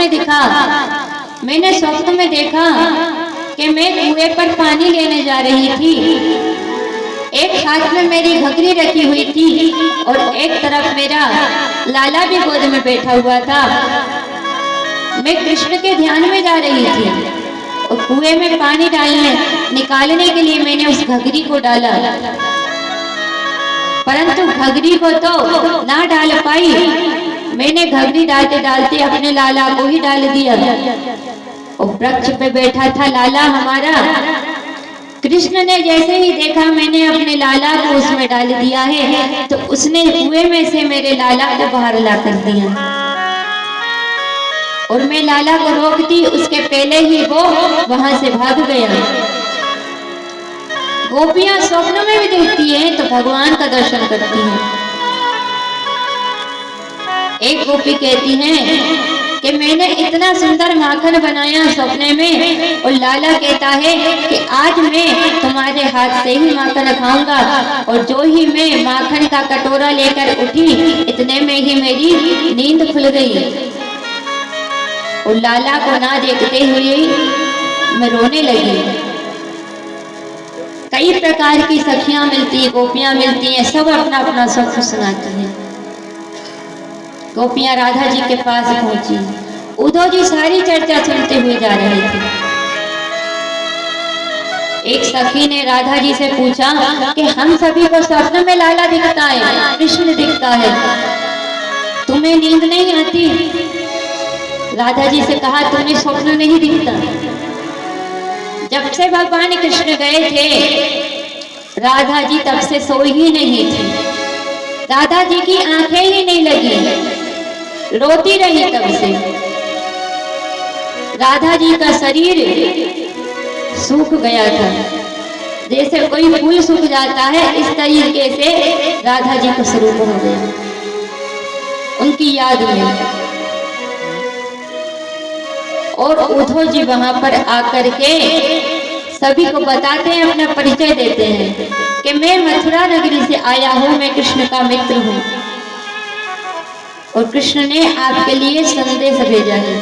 में दिखा। मैंने स्वप्न में देखा कि मैं कुएं पर पानी लेने जा रही थी। एक हाथ में मेरी घघरी रखी हुई थी और एक तरफ मेरा लाला भी गोद में बैठा हुआ था। मैं कृष्ण के ध्यान में जा रही थी और कुएं में पानी निकालने के लिए मैंने उस घघरी को डाला, परंतु घघरी को तो ना डाल पाई। मैंने घघरी डालते डालते अपने लाला को ही डाल दिया। और वृक्ष पे बैठा था लाला हमारा। कृष्ण ने जैसे ही देखा मैंने अपने लाला को उसमें डाल दिया है, तो उसने कुएं में से मेरे लाला को बाहर ला कर दिया। और मैं लाला को रोकती, उसके पहले ही वो वहां से भाग गया। गोपियां स्वप्न में भी देखती हैं तो भगवान का दर्शन करती हैं। एक गोपी कहती हैं कि मैंने इतना सुंदर माखन बनाया सपने में, और लाला कहता है कि आज मैं तुम्हारे हाथ से ही माखन खाऊंगा। और जो ही मैं माखन का कटोरा लेकर उठी, इतने में ही मेरी नींद खुल गई और लाला को ना देखते हुए मैं रोने लगी। कई प्रकार की सखियां मिलती, गोपियां मिलती हैं, सब अपना अपना सब सुनाती हैं। गोपियां राधा जी के पास पहुंची। उद्धव जी सारी चर्चा सुनते हुए जा रहे थे। एक सखी ने राधा जी से पूछा कि हम सभी को स्वप्न में लाला दिखता है, कृष्ण दिखता है, तुम्हें नींद नहीं आती? राधा जी से कहा तुम्हें स्वप्न नहीं दिखता? जब से भगवान कृष्ण गए थे राधा जी तब से सोई ही नहीं थी। राधा जी की आंखें ही नहीं लगी, रोती रही तब से। राधा जी का शरीर सूख गया था, जैसे कोई फूल सूख जाता है, इस तरीके से राधा जी का स्वरूप हो गया उनकी याद में। और उद्धव जी वहां पर आकर के सभी को बताते हैं, अपना परिचय देते हैं कि मैं मथुरा नगरी से आया हूं, मैं कृष्ण का मित्र हूं और कृष्ण ने आपके लिए संदेश भेजा है।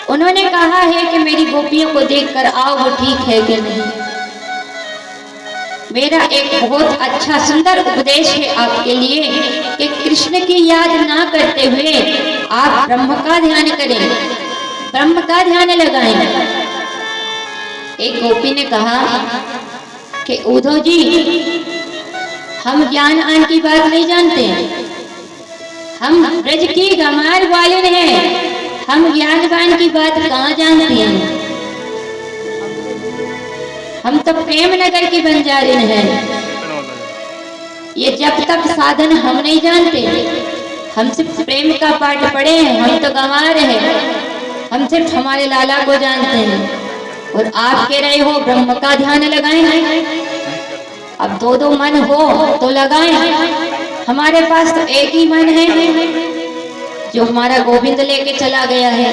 उन्होंने कहा है कि मेरी गोपियों को देखकर आओ, वो ठीक है कि नहीं। मेरा एक बहुत अच्छा सुंदर उपदेश है आपके लिए कि कृष्ण की याद ना करते हुए आप ब्रह्म का ध्यान करें, ब्रह्म का ध्यान लगाएं। एक गोपी ने कहा कि उद्धव जी हम ज्ञान की बात नहीं जानते, हम ब्रज की गमार ग्वालिन हैं, हम ज्ञानवान की बात कहाँ जानते हैं? हम तो प्रेम नगर की बंजारिन हैं। ये जब तक साधन हम नहीं जानते, हम सिर्फ प्रेम का पाठ पढ़े हैं, हम तो गंवार हैं, हम सिर्फ हमारे लाला को जानते हैं। और आप कह रहे हो ब्रह्म का ध्यान लगाएं। अब दो दो मन हो तो लगाएं, हमारे पास तो एक ही मन है जो हमारा गोविंद लेके चला गया है।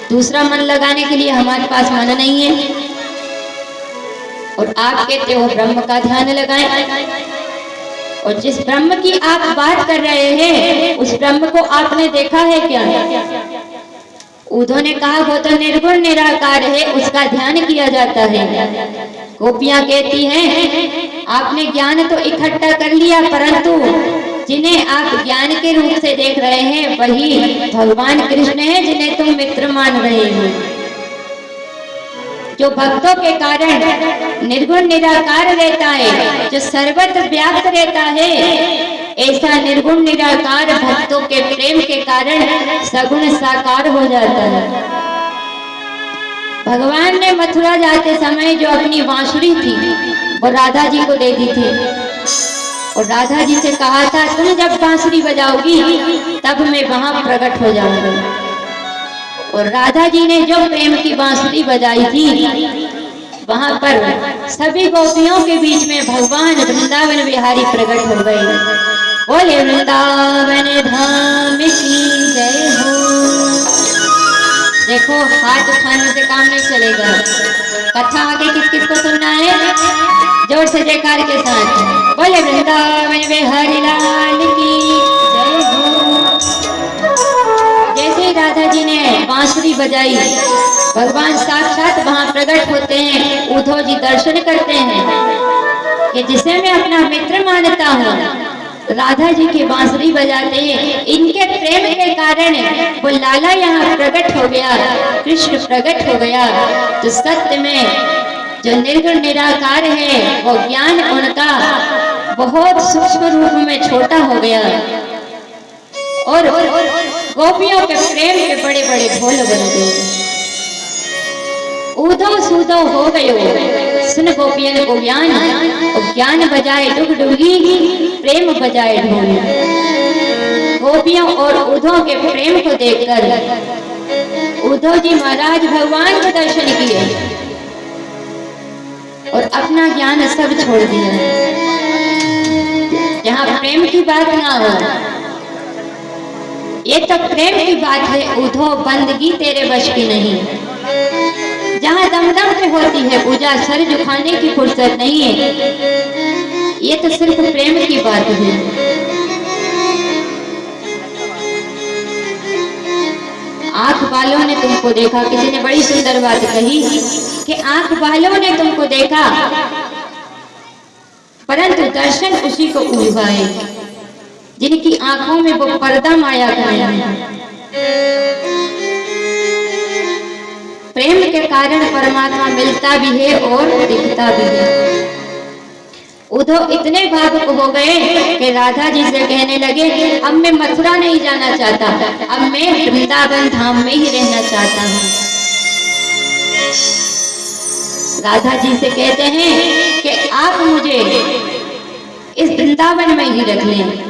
दूसरा मन लगाने के लिए हमारे पास मन नहीं है। और आप कहते हो ब्रह्म का ध्यान लगाएं, और जिस ब्रह्म की आप बात कर रहे हैं उस ब्रह्म को आपने देखा है क्या? उद्धव ने कहा वो तो निर्गुण निराकार है, उसका ध्यान किया जाता है। गोपियां कहती हैं आपने ज्ञान तो इकट्ठा कर लिया, परंतु जिन्हें आप ज्ञान के रूप से देख रहे हैं वही भगवान कृष्ण है, जिन्हें तुम मित्र मान रहे हो। जो भक्तों के कारण निर्गुण निराकार रहता है, जो सर्वत्र व्याप्त रहता है, ऐसा निर्गुण निराकार भक्तों के प्रेम के कारण सगुण साकार हो जाता है। भगवान ने मथुरा जाते समय जो अपनी बांसुरी थी वो राधा जी को दे दी थी, और राधा जी से कहा था तुम जब बांसुरी बजाओगी तब मैं वहां प्रकट हो जाऊंगा। और राधा जी ने जो प्रेम की बांसुरी बजाई थी वहां पर सभी गोपियों के बीच में भगवान वृंदावन बिहारी प्रकट हो गए। बोले वृंदावन धाम की जय हो। देखो हाथ उठाने से काम नहीं चलेगा। कथा आगे किस किस को सुनना है? जोर से जयकार के साथ बोले वृंदावन बिहारी लाल की जय हो। राधा जी ने बांसुरी बजाई, भगवान साक्षात वहां प्रकट होते हैं। उद्धव जी दर्शन करते हैं कि जिसे मैं अपना मित्र मानता हूँ, राधा जी की बांसुरी बजाते हैं। इनके प्रेम के कारण वो लाला यहाँ प्रकट हो गया, कृष्ण प्रकट हो गया। तो सत्य में जो निर्गुण निराकार है वो ज्ञान उनका बहुत सूक्ष्म रूप में छोटा हो गया और गोपियों के प्रेम के बड़े बड़े ढोल बन गए। उद्धव सुधव हो गयो सुन गोपियन को ज्ञान, और ज्ञान बजाए डुगडुगी, प्रेम बजाए ढोल। गोपियों और उद्धव के प्रेम को देखकर उद्धव जी महाराज भगवान के दर्शन किए और अपना ज्ञान सब छोड़ दिया। जहाँ प्रेम की बात ना हो, ये तो प्रेम की बात है। उद्धव बंदगी तेरे वश की नहीं। जहाँ दमदम पे होती है पूजा, सर झुकाने की फुर्सत नहीं है। ये तो सिर्फ प्रेम की बात है। आंख वालों ने तुमको देखा, किसी ने बड़ी सुंदर बात कही कि आंख वालों ने तुमको देखा परंतु दर्शन उसी को उलझाए जिनकी आंखों में वो पर्दा माया का है। प्रेम के कारण परमात्मा मिलता भी है और दिखता भी है। उद्धव इतने भावुक हो गए कि राधा जी से कहने लगे, अब मैं मथुरा नहीं जाना चाहता, अब मैं वृंदावन धाम में ही रहना चाहता हूँ। राधा जी से कहते हैं कि आप मुझे इस वृंदावन में ही रख लें।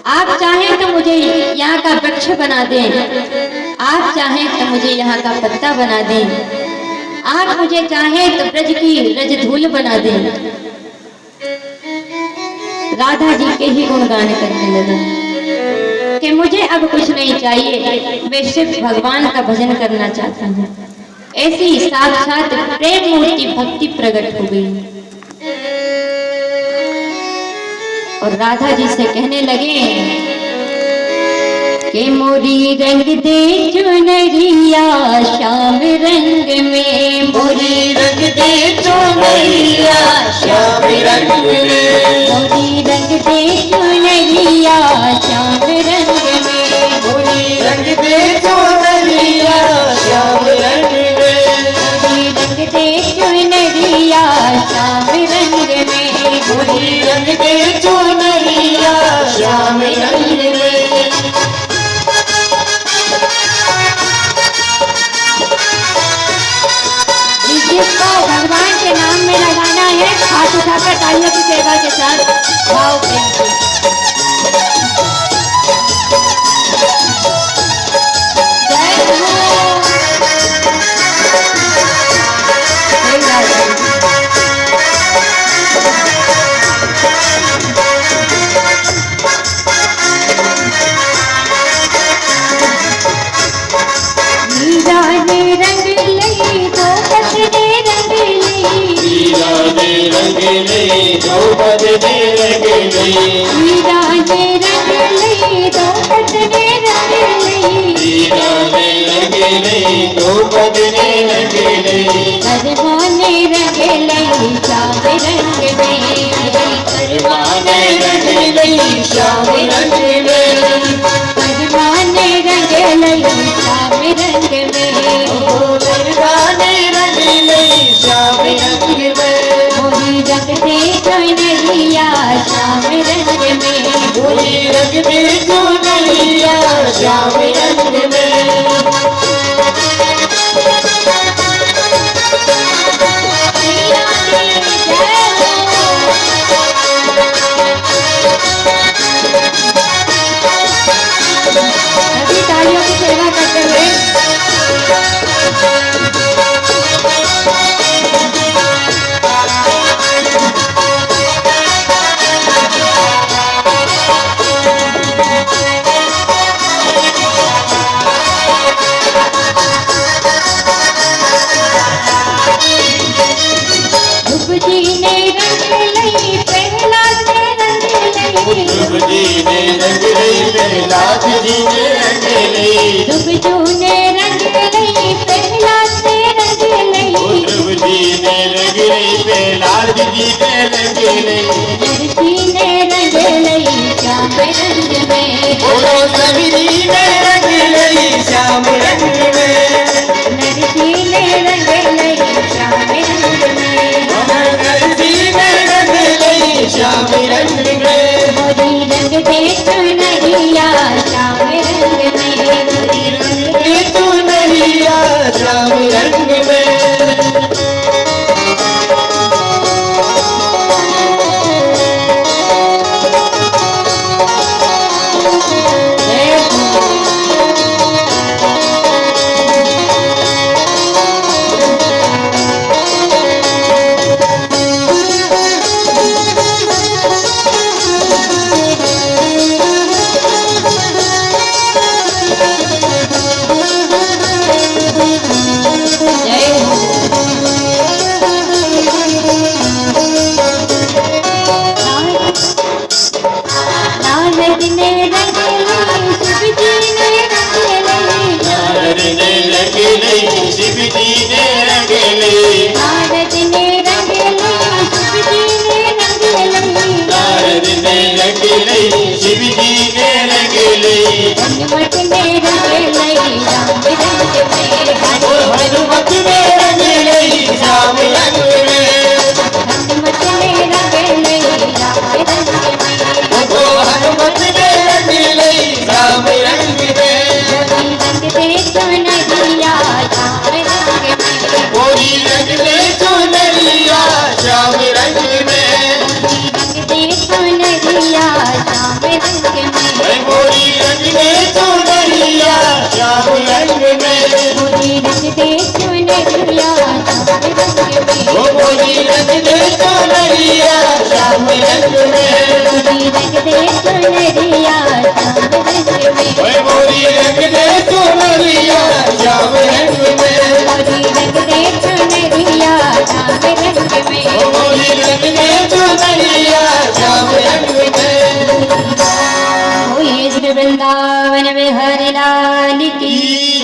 आप चाहें तो मुझे यहाँ का वृक्ष बना दें, आप चाहें तो मुझे यहाँ का पत्ता बना दें, आप मुझे चाहें तो ब्रज की रजधूल बना दें। राधा जी के ही गुणगान करने लगा कि मुझे अब कुछ नहीं चाहिए, मैं सिर्फ भगवान का भजन करना चाहता हूँ। ऐसी साक्षात प्रेम मूर्ति भक्ति प्रकट हो गई और राधा जी से कहने लगे कि मोरी रंग दे चुनरिया श्याम रंग में, मोरी रंग दे चुनरिया श्याम रंग में, मोरी रंग दे चुनरिया श्याम रंग में, मोरी रंग दे चुनरिया श्याम रंग में, मोरी रंग दे चुनरिया श्याम रंग में, मोरी रंग दे चुनरिया श्याम रंग में। जिसको भगवान के नाम में लगाना है, हाथ उठाकर तालियों की सेवा के साथ भाव प्रेम से। जय हो। मीरा ने रंग लई तो बदने रंग लई, मीरा ने रंग लई तो बदने रंग लई, मीरा ने रंग लई तो बदने रंग लई, मीरा ने रंग लई तो बदने रंग लई, करवा ने रंग लई श्याम रंग में, करवा ने रंग लई श्याम रंग में, करवा ने रंग लई श्याम रंग में, करवा ने रंग लई श्याम रंग में, मोरी रंग दे चुनरिया श्याम रंग में, मोरी रंग दे चुनरिया श्याम रंग में। सभी तालियों की सेवा करते हुए ध्रुव जी ने रंग लई प्रहलाद ने रंग लई, ध्रुव जी ने रंग लई प्रहलाद नाथ जी ने रंग लई ध्रुव जूने रंग लई प्रहलाद ने रंग लई ध्रुव जी ने रंग लई प्रहलाद जी ने रंग लई नरसी ने रंग लई श्याम रंग में बोलो सभी जी ने रंग लई श्याम रंग में नरसी ने रंग लई श्याम रंग में नरसी ने रंग लई श्याम रंग में मोरी रंग दे सुनरिया श्याम रंग में मोरी रंग दे तू नरिया श्याम रंग में नारद ने रंग लई शिव जी ने रंग लई नारद ने रंग लई शिव जी ने रंग लई नारद ने रंग लई शिव जी ने रंग लई नारद ने रंग लई शिव जी ने रंग लई हनुमत ने रंग लई राम रंग में और हनुमत ने रंग लई श्याम रंग में हनुमत ने रंग लई राम रंग में ओ हनुमत ने रंग लई श्याम रंग में रंग दे सुनरिया श्याम रंग में गोरी रंग दे चुनरिया श्याम रंग में रंग दे सुनरिया श्याम रंग में ऐ गोरी रंग दे चुनरिया श्याम रंग में मोरी रंग दे सुनरिया श्याम रंग में ओ गोरी रंग दे चुनरिया श्याम रंग में मोरी रंग दे सुनरिया श्याम रंग में ऐ गोरी रंग दे चुनरिया श्याम रंग में मोरी रंग दे सुनरिया श्याम रंग में ओ गोरी रंग दे चुनरिया श्याम रंग में होए श्री वृंदावन बिहारी लाल की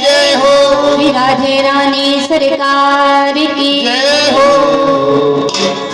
जय हो श्री राधे रानी सरकार की जय हो